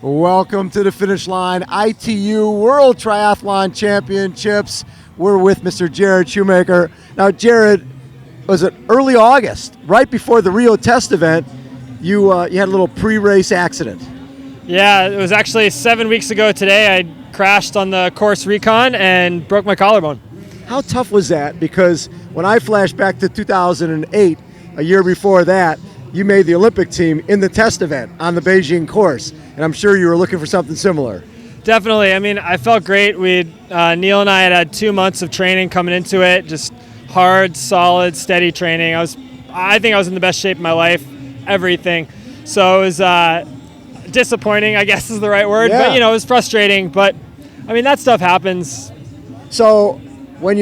Welcome to the finish line. ITU World Triathlon Championships. We're with Mr. Jarrod Shoemaker. Now, Jarrod, was it early August, right before the Rio test event, you had a little pre-race accident? Yeah, it was actually 7 weeks ago today. I crashed on the course recon and broke my collarbone. How tough was that? Because when I flash back to 2008, a year before that, you made the Olympic team in the test event on the Beijing course, and I'm sure you were looking for something similar. Definitely. I mean, I felt great. Neil and I had 2 months of training coming into it, just hard, solid, steady training. I think I was in the best shape of my life, everything. So it was disappointing, I guess is the right word, yeah. But it was frustrating. But I mean, that stuff happens. So when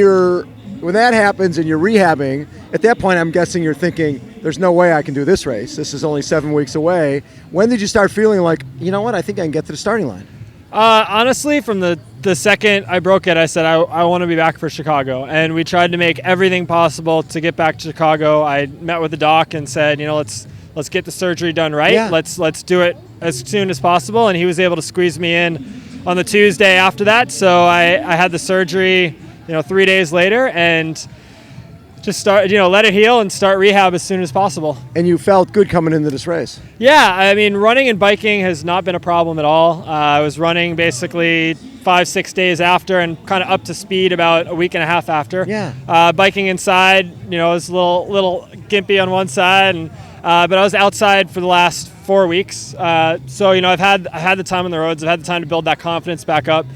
that happens and you're rehabbing, at that point I'm guessing you're thinking, there's no way I can do this race. This is only 7 weeks away. When did you start feeling like, you know what, I think I can get to the starting line? Honestly, from the second I broke it, I said I want to be back for Chicago. And we tried to make everything possible to get back to Chicago. I met with the doc and said, let's get the surgery done right. Yeah. Let's do it as soon as possible. And he was able to squeeze me in on the Tuesday after that. So I had the surgery 3 days later and just start, let it heal and start rehab as soon as possible. And you felt good coming into this race? Yeah, I mean, running and biking has not been a problem at all. I was running basically 5-6 days after and kind of up to speed about a week and a half after. Yeah. Biking inside, was a little gimpy on one side, and but I was outside for the last 4 weeks. So I've had the time on the roads. I've had the time to build that confidence back up.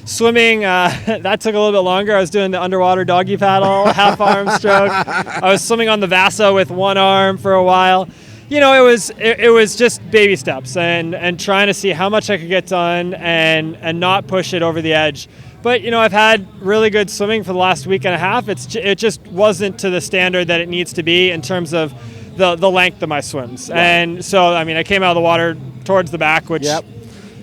Swimming, that took a little bit longer. I was doing the underwater doggy paddle, half arm stroke. I was swimming on the Vasa with one arm for a while. It was just baby steps and trying to see how much I could get done and not push it over the edge. But I've had really good swimming for the last week and a half. It just wasn't to the standard that it needs to be in terms of the length of my swims. Right. And so I came out of the water towards the back, which. Yep.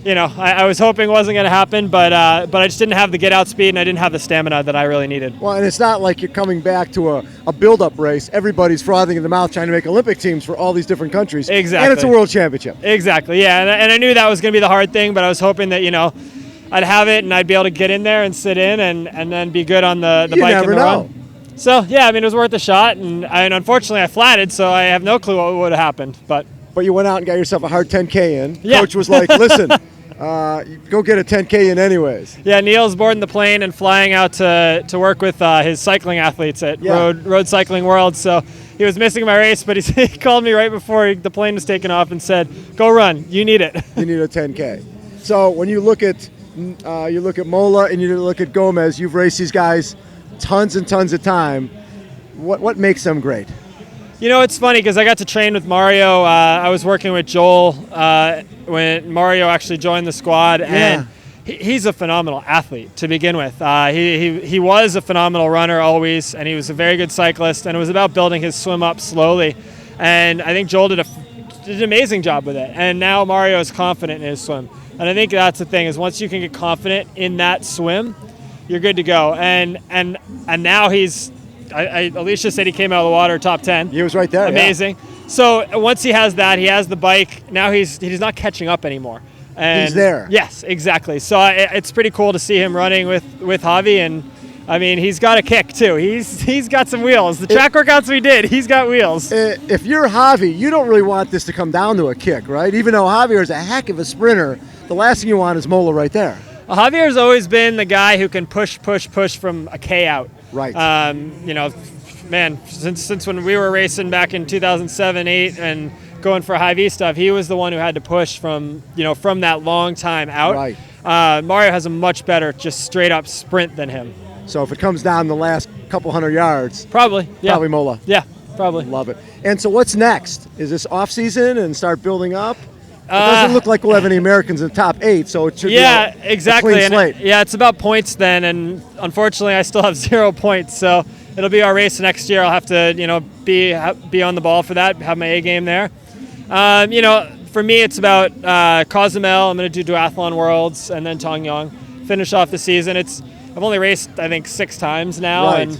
I was hoping wasn't going to happen, but I just didn't have the get-out speed and I didn't have the stamina that I really needed. Well, and it's not like you're coming back to a build-up race. Everybody's frothing in the mouth trying to make Olympic teams for all these different countries. Exactly. And it's a world championship. Exactly, yeah. And I knew that was going to be the hard thing, but I was hoping that, I'd have it and I'd be able to get in there and sit in and then be good on the bike and the run. So, yeah, it was worth a shot. And unfortunately, I flatted, so I have no clue what would have happened. But you went out and got yourself a hard 10K in. Yeah. Coach was like, listen, go get a 10K in anyways. Yeah, Neil's boarding the plane and flying out to work with his cycling athletes at Road Cycling World. So he was missing my race, but he called me right before the plane was taking off and said, go run, you need it. You need a 10K. So when you look at Mola and you look at Gomez, you've raced these guys tons and tons of time. What makes them great? It's funny because I got to train with Mario. I was working with Joel when Mario actually joined the squad, and he's a phenomenal athlete to begin with. He was a phenomenal runner always, and he was a very good cyclist, and it was about building his swim up slowly. And I think Joel did an amazing job with it, and now Mario is confident in his swim. And I think that's the thing, is once you can get confident in that swim, you're good to go. And now he's... Alicia said he came out of the water top 10. He was right there. Amazing. Yeah. So once he has that, he has the bike. Now he's not catching up anymore. And he's there. Yes, exactly. So it's pretty cool to see him running with Javi, and he's got a kick too. He's got some wheels. The track workouts we did, he's got wheels. If you're Javi, you don't really want this to come down to a kick, right? Even though Javier is a heck of a sprinter, the last thing you want is Mola right there. Javier's always been the guy who can push from a K out. Right. Since when we were racing back in 2007, 8 and going for high V stuff, he was the one who had to push from that long time out. Right. Mario has a much better just straight up sprint than him. So if it comes down the last couple hundred yards, probably Mola. Yeah, probably. Love it. And so what's next? Is this off season and start building up? It doesn't look like we'll have any Americans in the top 8, so it should be exactly. a clean slate. It's about points then, and unfortunately I still have 0 points, so it'll be our race next year. I'll have to be on the ball for that, have my A game there. For me it's about Cozumel. I'm going to do Duathlon Worlds and then Tongyong, finish off the season. I've only raced I think 6 times now, right. and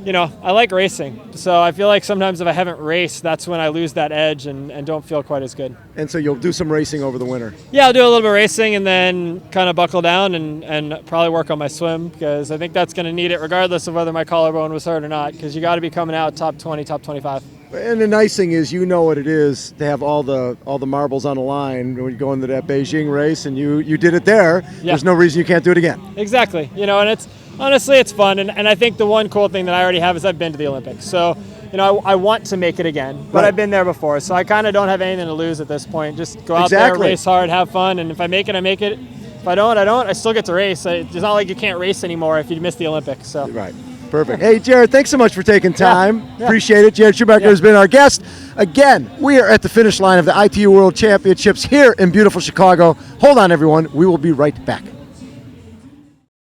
I like racing. So I feel like sometimes if I haven't raced, that's when I lose that edge and don't feel quite as good. And so you'll do some racing over the winter? Yeah, I'll do a little bit of racing and then kind of buckle down and probably work on my swim, because I think that's going to need it regardless of whether my collarbone was hurt or not, because you got to be coming out top 20, top 25. And the nice thing is, you know what it is to have all the marbles on the line when you go into that Beijing race, and you did it there. Yeah. There's no reason you can't do it again. Exactly. And honestly, it's fun. And I think the one cool thing that I already have is I've been to the Olympics. So, I want to make it again, but I've been there before. So I kind of don't have anything to lose at this point. Just go out there, race hard, have fun. And if I make it, I make it. If I don't, I don't. I still get to race. It's not like you can't race anymore if you miss the Olympics. So. Right. Perfect. Hey, Jarrod, thanks so much for taking time. Yeah. Appreciate it. Jarrod Shoemaker has been our guest. Again, we are at the finish line of the ITU World Championships here in beautiful Chicago. Hold on, everyone. We will be right back.